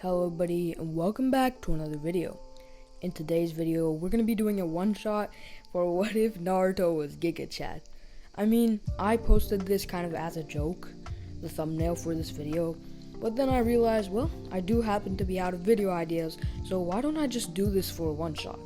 Hello everybody and welcome back to another video. In today's video we're going to be doing a one-shot for what if Naruto was gigachad. I posted this kind of as a joke, the thumbnail for this video, but then I realized, well, I do happen to be out of video ideas, so why don't I just do this for a one-shot.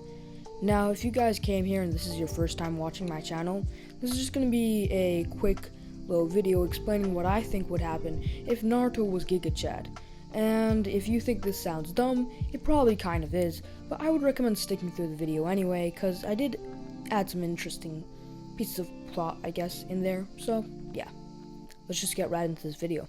Now if you guys came here and this is your first time watching my channel, this is just going to be a quick little video explaining what I think would happen if Naruto was gigachad. And if you think this sounds dumb, it probably kind of is, but I would recommend sticking through the video anyway, because I did add some interesting pieces of plot, I guess, in there. So, yeah. Let's just get right into this video.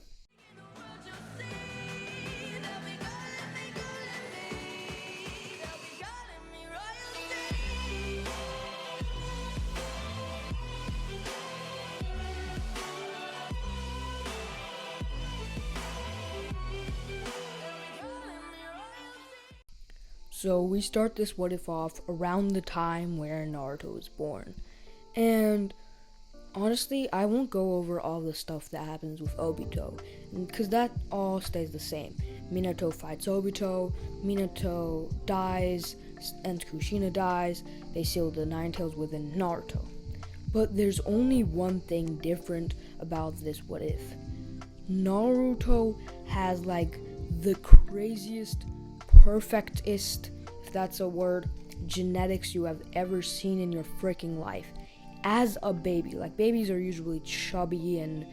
So we start this what if off around the time where Naruto was born. And honestly, I won't go over all the stuff that happens with Obito, because that all stays the same. Minato fights Obito, Minato dies, and Kushina dies. They seal the Nine Tails within Naruto. But there's only one thing different about this what if. Naruto has like the craziest, perfectest, if that's a word, genetics you have ever seen in your freaking life. As a baby, like babies are usually chubby and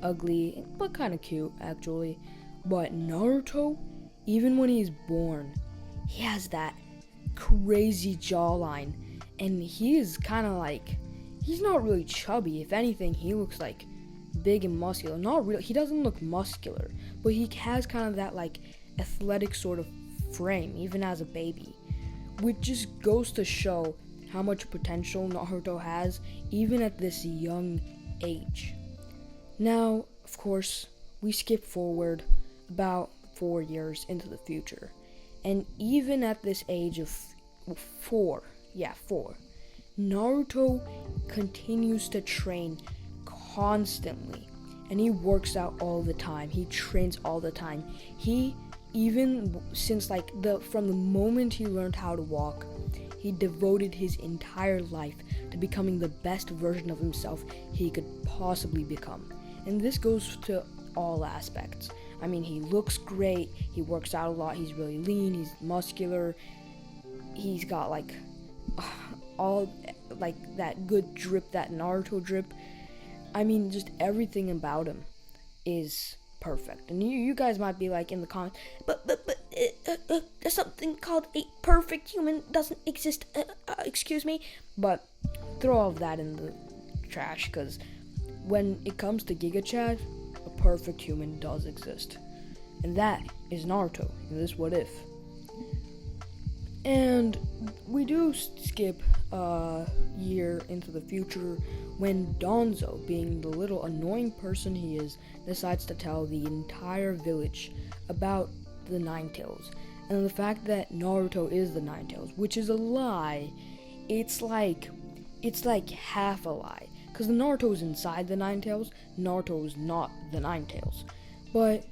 ugly, but kind of cute actually. But Naruto, even when he's born, he has that crazy jawline, and he is kind of like, he's not really chubby. If anything, he looks like big and muscular. Not real. He doesn't look muscular, but he has kind of that like athletic sort of frame, even as a baby, which just goes to show how much potential Naruto has, even at this young age. Now, of course, we skip forward about 4 years into the future, and even at this age of 4, Naruto continues to train constantly, and he works out all the time. He trains all the time. Even since from the moment he learned how to walk, he devoted his entire life to becoming the best version of himself he could possibly become. And this goes to all aspects. He looks great, he works out a lot, he's really lean, he's muscular, he's got all that good drip, that Naruto drip. Just everything about him is perfect. And you guys might be like in the comments, but there's something called a perfect human doesn't exist. Excuse me, but throw all of that in the trash, because when it comes to gigachad, a perfect human does exist, and that is Naruto in this what if. And we do skip a year into the future when Danzo, being the little annoying person he is, decides to tell the entire village about the Nine Tails and the fact that Naruto is the Nine Tails, which is a lie. It's like half a lie, because the Naruto is inside the Nine Tails. Naruto is not the Nine Tails. But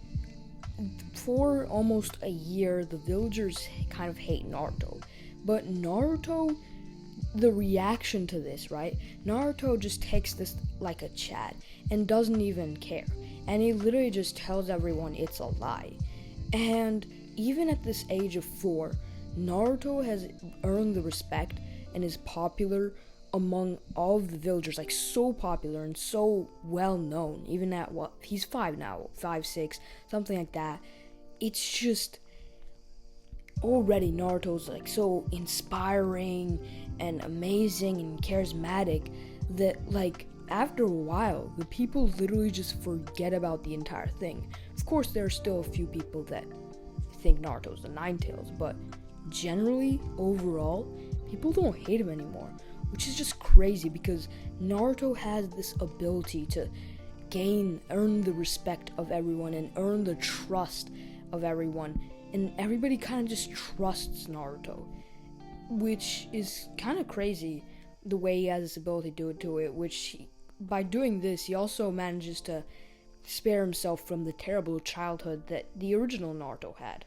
for almost a year, the villagers kind of hate Naruto. But Naruto, the reaction to this, right? Naruto just takes this like a chat and doesn't even care. And he literally just tells everyone it's a lie. And even at this age of 4, Naruto has earned the respect and is popular among all of the villagers, like so popular and so well known, even at he's 5 now, 5, 6, something like that. It's just already Naruto's like so inspiring and amazing and charismatic that after a while the people literally just forget about the entire thing. Of course, there are still a few people that think Naruto's the Nine Tails, but generally, overall, people don't hate him anymore, which is just crazy, because Naruto has this ability to earn the respect of everyone and earn the trust of everyone, and everybody kind of just trusts Naruto, which is kind of crazy the way he has this ability to do it, by doing this, he also manages to spare himself from the terrible childhood that the original Naruto had.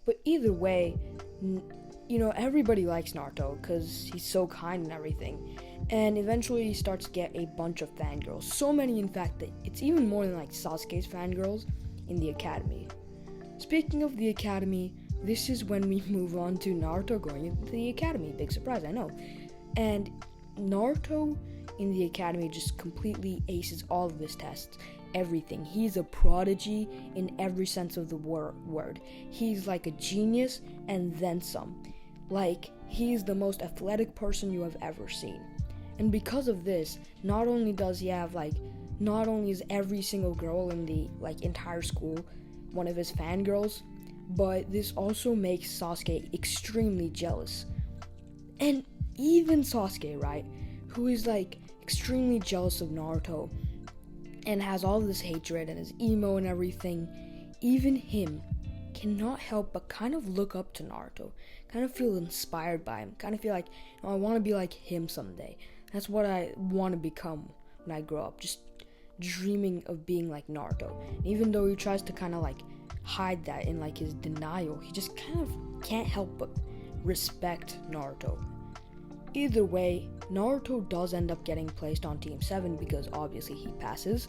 But either way, everybody likes Naruto because he's so kind and everything. And eventually he starts to get a bunch of fangirls. So many, in fact, that it's even more than like Sasuke's fangirls in the academy. Speaking of the academy, this is when we move on to Naruto going into the academy. Big surprise, I know. And Naruto in the academy just completely aces all of his tests. Everything. He's a prodigy in every sense of the word. He's like a genius and then some. Like, he's the most athletic person you have ever seen. And because of this, not only is every single girl in the entire school one of his fangirls, but this also makes Sasuke extremely jealous. And even Sasuke, right, who is extremely jealous of Naruto and has all this hatred and is emo and everything, even him cannot help but kind of look up to Naruto, kind of feel inspired by him, kind of feel like, I want to be like him someday. That's what I want to become when I grow up, just dreaming of being like Naruto. And even though he tries to kind of hide that in his denial, he just kind of can't help but respect Naruto. Either way, Naruto does end up getting placed on Team 7 because obviously he passes.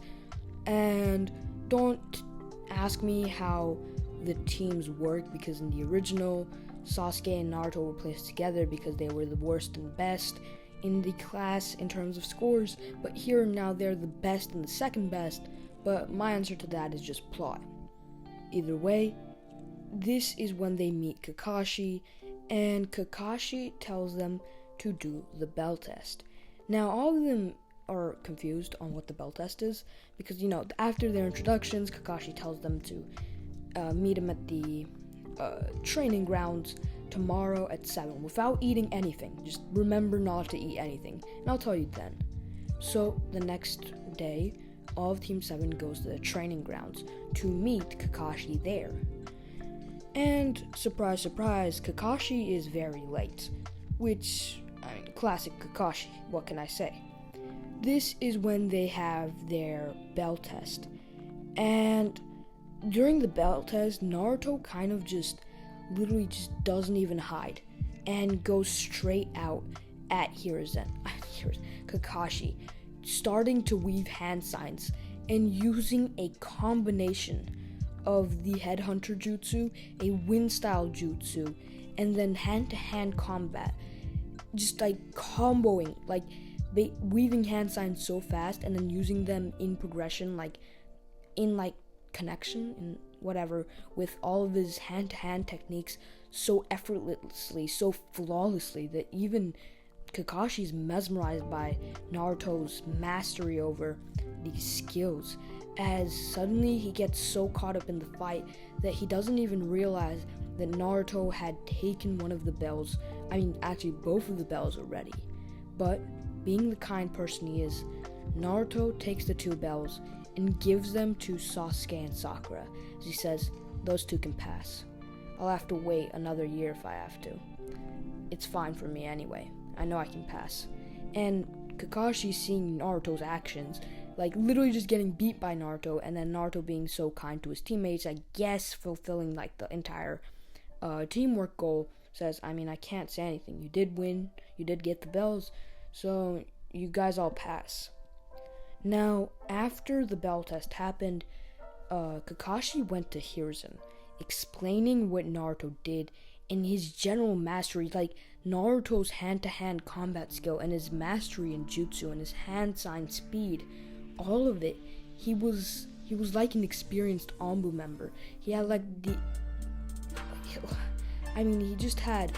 And don't ask me how the teams work, because in the original, Sasuke and Naruto were placed together because they were the worst and best in the class in terms of scores, but here and now they're the best and the second best, but my answer to that is just plot. Either way, this is when they meet Kakashi, and Kakashi tells them to do the bell test. Now, all of them are confused on what the bell test is, because, after their introductions, Kakashi tells them to meet him at the training grounds tomorrow at 7 without eating anything. Just remember not to eat anything, and I'll tell you then. So the next day, all of Team 7 goes to the training grounds to meet Kakashi there. And surprise, surprise, Kakashi is very late, which, classic Kakashi, what can I say? This is when they have their bell test, and during the bell test, Naruto kind of literally doesn't even hide and goes straight out at Kakashi, starting to weave hand signs and using a combination of the headhunter jutsu, a wind style jutsu, and then hand-to-hand combat, just comboing, weaving hand signs so fast and then using them in progression, in connection and whatever, with all of his hand-to-hand techniques so effortlessly, so flawlessly, that even Kakashi's mesmerized by Naruto's mastery over these skills, as suddenly he gets so caught up in the fight that he doesn't even realize that Naruto had taken one of the bells, actually both of the bells already. But being the kind person he is, Naruto takes the two bells and gives them to Sasuke and Sakura, as he says, those two can pass. I'll have to wait another year if I have to. It's fine for me anyway. I know I can pass. And Kakashi, seeing Naruto's actions, literally just getting beat by Naruto, and then Naruto being so kind to his teammates, I guess fulfilling the entire teamwork goal, says, I can't say anything. You did win, you did get the bells, so you guys all pass. Now, after the bell test happened, Kakashi went to Hiruzen, explaining what Naruto did and his general mastery, Naruto's hand-to-hand combat skill and his mastery in jutsu and his hand sign speed, all of it. He was like an experienced Anbu member. He had he just had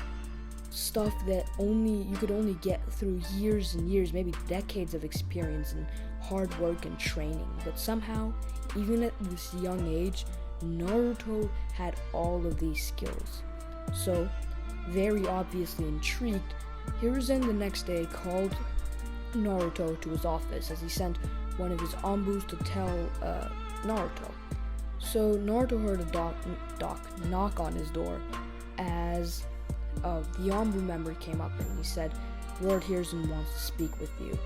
stuff that you could only get through years and years, maybe decades of experience and hard work and training. But somehow, even at this young age, Naruto had all of these skills. So, very obviously intrigued, Hiruzen the next day called Naruto to his office as he sent one of his Anbus to tell Naruto. So Naruto heard a doc knock on his door as the Anbu member came up and he said, "Lord Hiruzen wants to speak with you."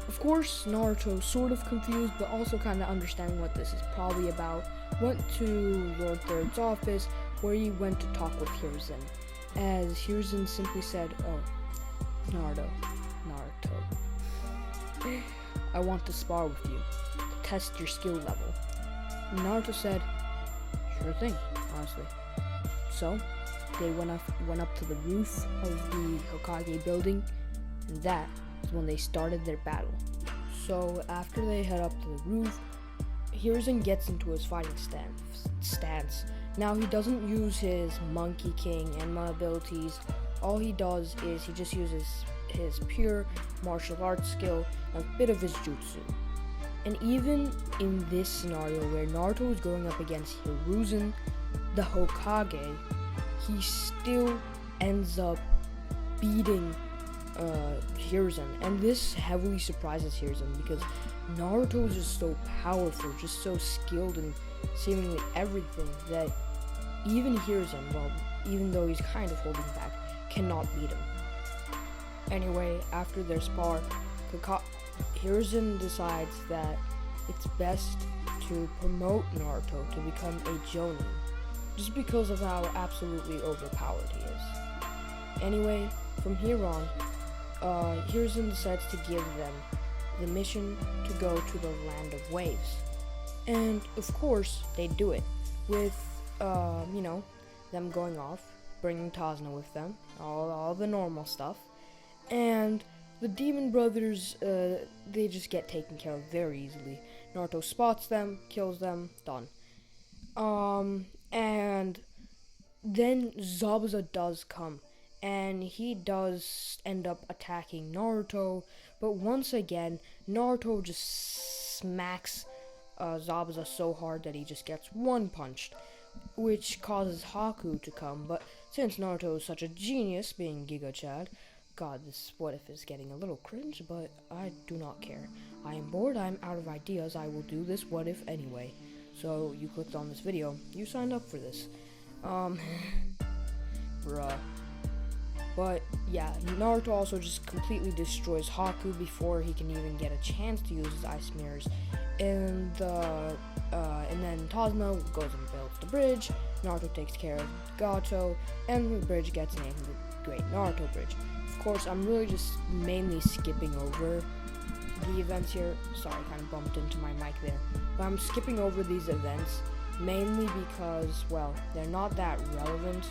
Of course, Naruto, sort of confused, but also kind of understanding what this is probably about, went to Lord Third's office, before he went to talk with Hiruzen, as Hiruzen simply said, "Oh, Naruto, I want to spar with you, to test your skill level." And Naruto said, "Sure thing, honestly." So, they went up to the roof of the Hokage building, and that is when they started their battle. So, after they head up to the roof, Hiruzen gets into his fighting stance. Now, he doesn't use his Monkey King Enma abilities. All he does is he just uses his pure martial arts skill and a bit of his jutsu. And even in this scenario where Naruto is going up against Hiruzen, the Hokage, he still ends up beating Hiruzen. And this heavily surprises Hiruzen because Naruto is just so powerful, just so skilled in seemingly everything that even Hiruzen, well, even though he's kind of holding back, cannot beat him. Anyway, after their spar, Hiruzen decides that it's best to promote Naruto to become a Jonin, just because of how absolutely overpowered he is. Anyway, from here on, Hiruzen decides to give them the mission to go to the Land of Waves. And, of course, they do it, with, them going off, bringing Tazna with them, all the normal stuff. And the Demon Brothers, they just get taken care of very easily. Naruto spots them, kills them, done. And then Zabuza does come, and he does end up attacking Naruto, but once again, Naruto just smacks Zabuza so hard that he just gets one punched, which causes Haku to come, but since Naruto is such a genius, being gigachad, God, this what if is getting a little cringe, but I do not care. I am bored, I am out of ideas, I will do this what if anyway. So, you clicked on this video, you signed up for this. Bruh. But, yeah, Naruto also just completely destroys Haku before he can even get a chance to use his ice mirrors. And then Tazna goes and builds the bridge, Naruto takes care of Gato, and the bridge gets named the Great Naruto Bridge. Of course, I'm really just mainly skipping over the events here. Sorry, kind of bumped into my mic there. But I'm skipping over these events mainly because, well, they're not that relevant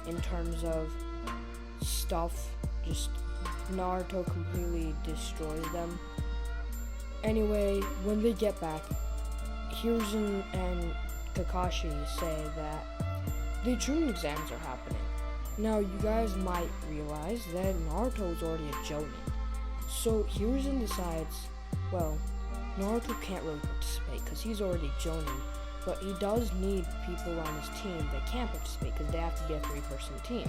in terms of stuff. Just Naruto completely destroys them. Anyway, when they get back, Hiruzen and Kakashi say that the Chunin exams are happening. Now, you guys might realize that Naruto is already a Jonin. So, Hiruzen decides, well, Naruto can't really participate because he's already Jonin, but he does need people on his team that can participate because they have to be a 3-person team.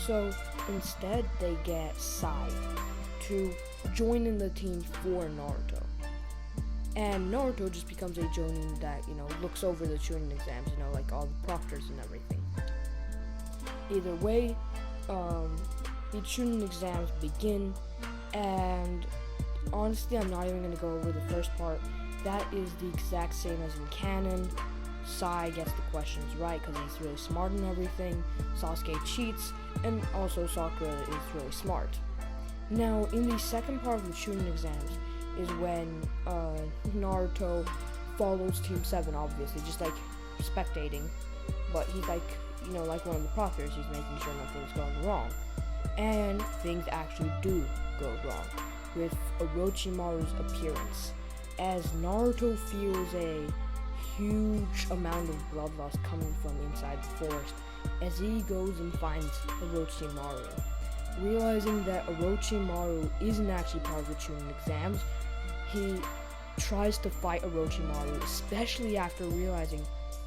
So, instead, they get Sai to join in the team for Naruto. And Naruto just becomes a Jonin that, looks over the Chunin exams, like all the proctors and everything. Either way, the Chunin exams begin, and honestly, I'm not even going to go over the first part. That is the exact same as in canon. Sai gets the questions right because he's really smart and everything. Sasuke cheats, and also Sakura is really smart. Now, in the second part of the Chunin exams is when Naruto follows Team 7, obviously, just like spectating, but he's like one of the proctors, he's making sure nothing's going wrong. And things actually do go wrong with Orochimaru's appearance, as Naruto feels a huge amount of blood loss coming from inside the forest as he goes and finds Orochimaru. Realizing that Orochimaru isn't actually part of the Chunin exams, he tries to fight Orochimaru, especially after realizing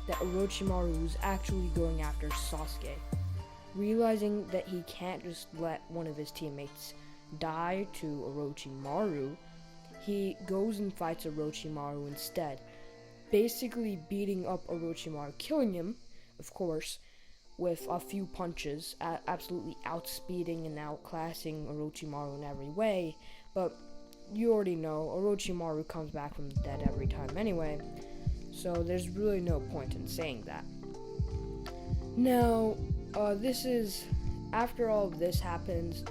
that Orochimaru is actually going after Sasuke. Realizing that he can't just let one of his teammates die to Orochimaru, he goes and fights Orochimaru instead, basically beating up Orochimaru, killing him, of course, with a few punches, absolutely outspeeding and outclassing Orochimaru in every way. But you already know, Orochimaru comes back from the dead every time anyway, so there's really no point in saying that. Now, this is after all of this happens.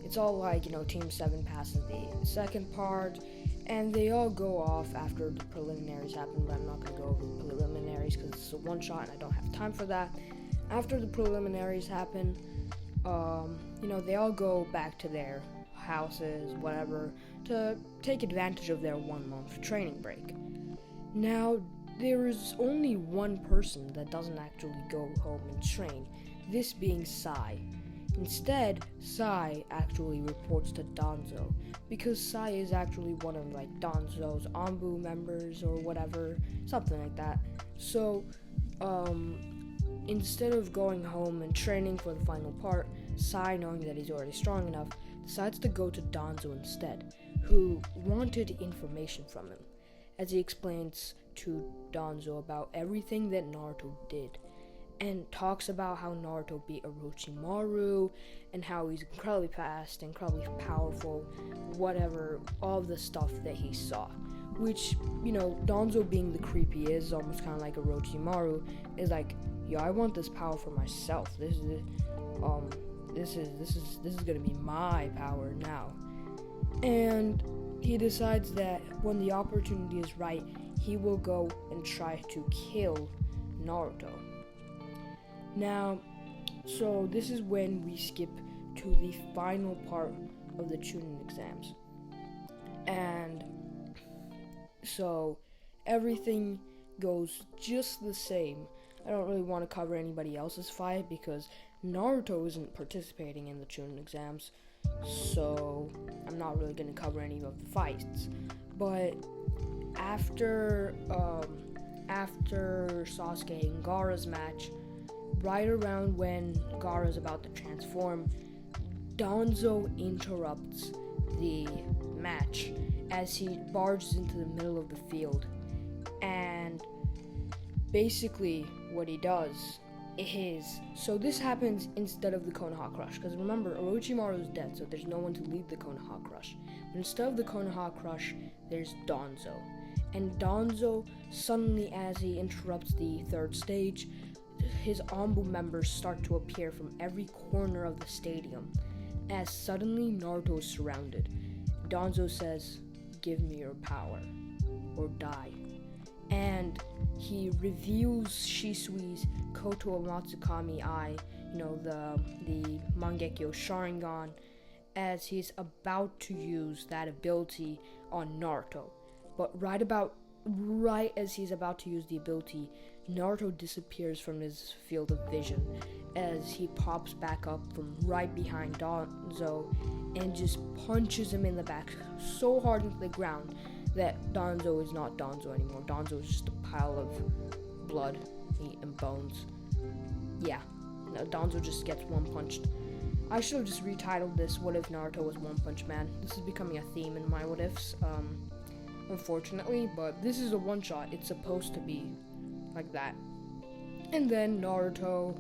It's all like, Team 7 passes the second part, and they all go off after the preliminaries happen, but I'm not going to go over the preliminaries because it's a one-shot and I don't have time for that. After the preliminaries happen, they all go back to their houses, whatever, to take advantage of their 1-month training break. Now, there is only one person that doesn't actually go home and train, this being Sai. Instead, Sai actually reports to Danzo, because Sai is actually one of Danzo's Anbu members or whatever, something like that. So, instead of going home and training for the final part, Sai, knowing that he's already strong enough, decides to go to Danzo instead, who wanted information from him, as he explains to Danzo about everything that Naruto did, and talks about how Naruto beat Orochimaru, and how he's incredibly fast, incredibly powerful, whatever, all the stuff that he saw. Which, Danzo being the creep he is, almost kind of like Orochimaru, is like, yo, I want this power for myself. This is gonna be my power now. And he decides that when the opportunity is right, he will go and try to kill Naruto. Now, so this is when we skip to the final part of the Chunin exams. And so everything goes just the same. I don't really want to cover anybody else's fight because Naruto isn't participating in the Chunin exams, so I'm not really going to cover any of the fights. But after Sasuke and Gaara's match, right around when Gaara's about to transform, Danzo interrupts the match as he barges into the middle of the field. And basically what he does is, so this happens instead of the Konoha Crush, because remember, Orochimaru is dead, so there's no one to lead the Konoha Crush. But instead of the Konoha Crush, there's Danzo. And Danzo, suddenly as he interrupts the third stage, his Anbu members start to appear from every corner of the stadium, as suddenly Naruto is surrounded. Danzo says, "Give me your power, or die." And he reveals Shisui's Koto Matsukami Eye, the Mangekyo Sharingan, as he's about to use that ability on Naruto. But right as he's about to use the ability, Naruto disappears from his field of vision as he pops back up from right behind Danzo and just punches him in the back so hard into the ground that Danzo is not Danzo anymore. Danzo is just a pile of blood, meat, and bones. Yeah, Danzo just gets one-punched. I should have just retitled this, What If Naruto Was One Punch Man? This is becoming a theme in my What Ifs, unfortunately, but this is a one-shot. It's supposed to be like that. And then Naruto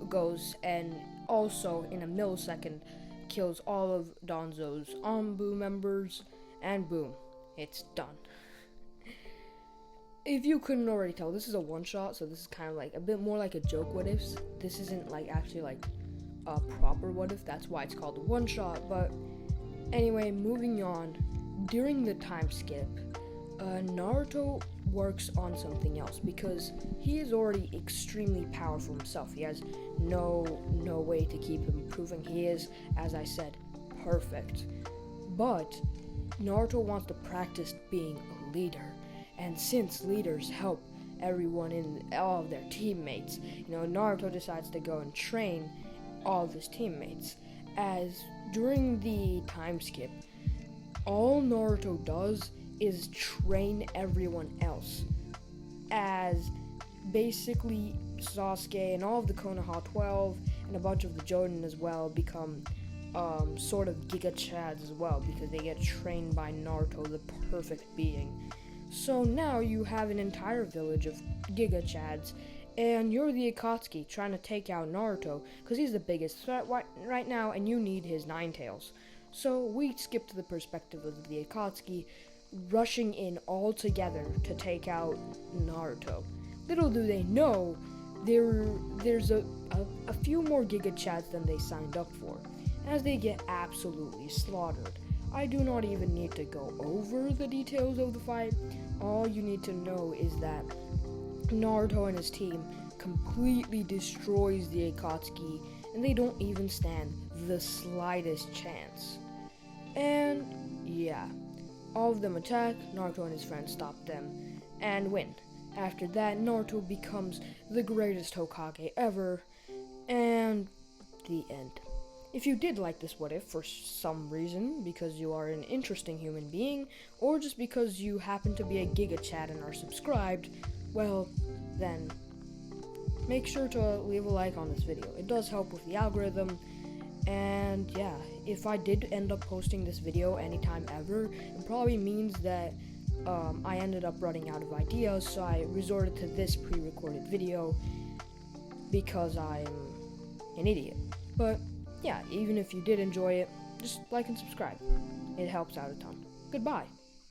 goes and also, in a millisecond, kills all of Danzo's Anbu members, and boom, it's done. If you couldn't already tell, this is a one-shot, so this is kind of like a bit more like a joke what ifs. This isn't actually a proper what if, that's why it's called a one-shot. But anyway, moving on, during the time skip, Naruto works on something else because he is already extremely powerful himself. He has no way to keep improving. He is, as I said, perfect. But Naruto wants to practice being a leader, and since leaders help everyone in all of their teammates, Naruto decides to go and train all of his teammates. As during the time skip, all Naruto does is train everyone else, as basically Sasuke and all of the Konoha 12 and a bunch of the Jonin as well become sort of gigachads as well, because they get trained by Naruto, the perfect being. So now you have an entire village of gigachads, and you're the Akatsuki trying to take out Naruto because he's the biggest threat right now, and you need his nine tails. So we skip to the perspective of the Akatsuki rushing in all together to take out Naruto. Little do they know there's a few more gigachads than they signed up for, as they get absolutely slaughtered. I do not even need to go over the details of the fight. All you need to know is that Naruto and his team completely destroys the Akatsuki, and they don't even stand the slightest chance. And yeah, all of them attack, Naruto and his friends stop them, and win. After that, Naruto becomes the greatest Hokage ever, and the end. If you did like this what if for some reason, because you are an interesting human being, or just because you happen to be a gigachad and are subscribed, well, then make sure to leave a like on this video. It does help with the algorithm. And yeah, if I did end up posting this video anytime ever, it probably means that I ended up running out of ideas, so I resorted to this pre-recorded video because I'm an idiot. But yeah, even if you did enjoy it, just like and subscribe. It helps out a ton. Goodbye.